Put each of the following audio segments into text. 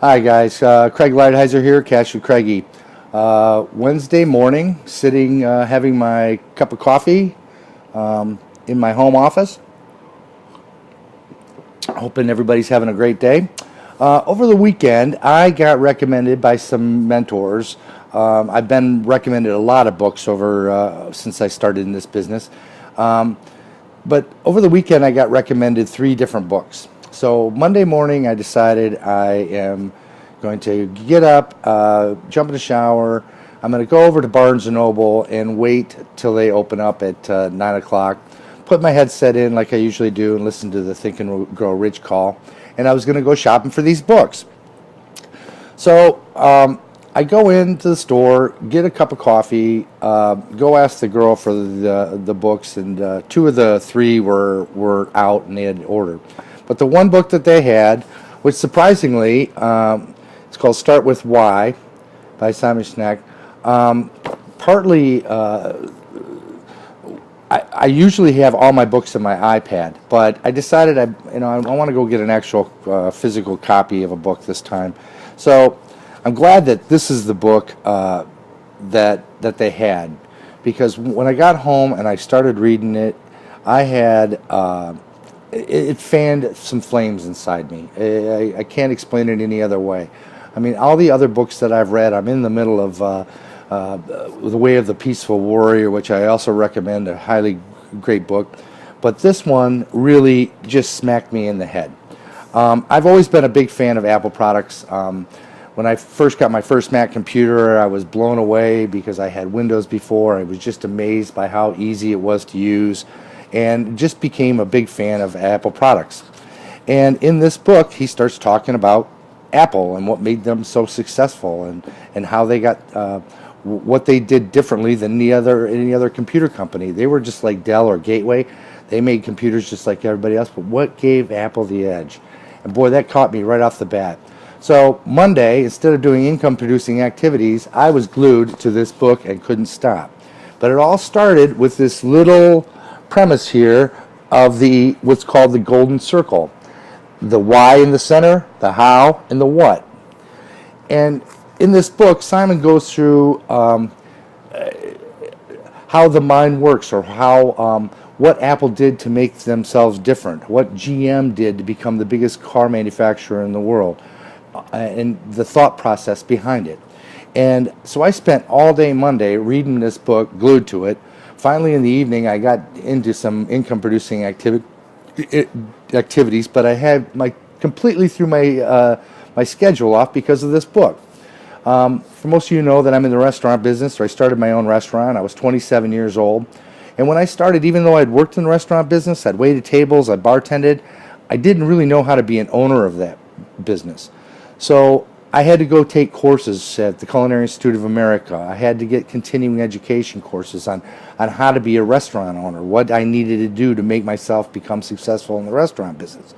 Hi guys, Craig Lighthizer here, Cash with Craigie. Wednesday morning, sitting having my cup of coffee in my home office. Hoping everybody's having a great day. Over the weekend, I got recommended by some mentors. I've been recommended a lot of books over since I started in this business. But over the weekend, I got recommended 3 different books. So Monday morning, I decided I am going to get up, jump in the shower. I'm going to go over to Barnes & Noble and wait till they open up at 9 o'clock. Put my headset in like I usually do and listen to the Think and Grow Rich call. And I was going to go shopping for these books. So I go into the store, get a cup of coffee, go ask the girl for the books, and 2 of the 3 were out and they had ordered. But the one book that they had, which surprisingly, it's called Start With Why by Simon Sinek. Partly, I usually have all my books in my iPad, but I decided I want to go get an actual physical copy of a book this time. So I'm glad that this is the book that they had, because when I got home and I started reading it, I had it fanned some flames inside me. I can't explain it any other way. I mean, all the other books that I've read, I'm in the middle of The Way of the Peaceful Warrior, which I also recommend, a highly great book. But this one really just smacked me in the head. I've always been a big fan of Apple products. When I first got my first Mac computer, I was blown away because I had Windows before. I was just amazed by how easy it was to use, and just became a big fan of Apple products. And in this book, he starts talking about Apple and what made them so successful, and how they got what they did differently than any other computer company. They were just like Dell or Gateway. They made computers just like everybody else, but what gave Apple the edge? And boy, that caught me right off the bat. So Monday, instead of doing income producing activities, I was glued to this book and couldn't stop. But it all started with this little premise here of what's called the golden circle. The why in the center, the how, and the what. And in this book, Simon goes through how the mind works, or how what Apple did to make themselves different, what GM did to become the biggest car manufacturer in the world, and the thought process behind it. And so I spent all day Monday reading this book, glued to it. Finally, in the evening, I got into some income-producing activities, but I had completely threw my schedule off because of this book. For most of you know that I'm in the restaurant business, or I started my own restaurant. I was 27 years old, and when I started, even though I'd worked in the restaurant business, I'd waited tables, I bartended, I didn't really know how to be an owner of that business. So I had to go take courses at the Culinary Institute of America. I had to get continuing education courses on how to be a restaurant owner, what I needed to do to make myself become successful in the restaurant business.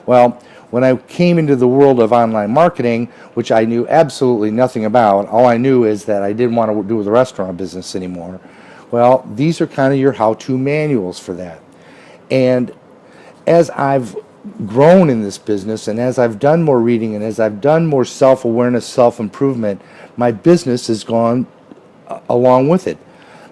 Well, when I came into the world of online marketing, which I knew absolutely nothing about, all I knew is that I didn't want to do with the restaurant business anymore. Well, these are kind of your how-to manuals for that. And as I've grown in this business, and as I've done more reading, and as I've done more self-awareness, self-improvement, my business has gone along with it.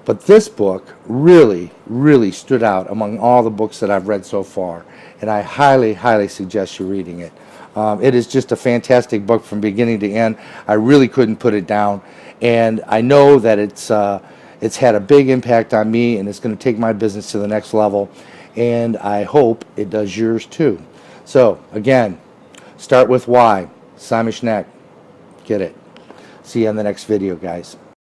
But this book really, really stood out among all the books that I've read so far, and I highly, highly suggest you reading it. It is just a fantastic book from beginning to end. I really couldn't put it down, and I know that it's had a big impact on me, and it's going to take my business to the next level. And I hope it does yours too. So again, Start With Why, Simon Sinek. Get it. See you on the next video, guys.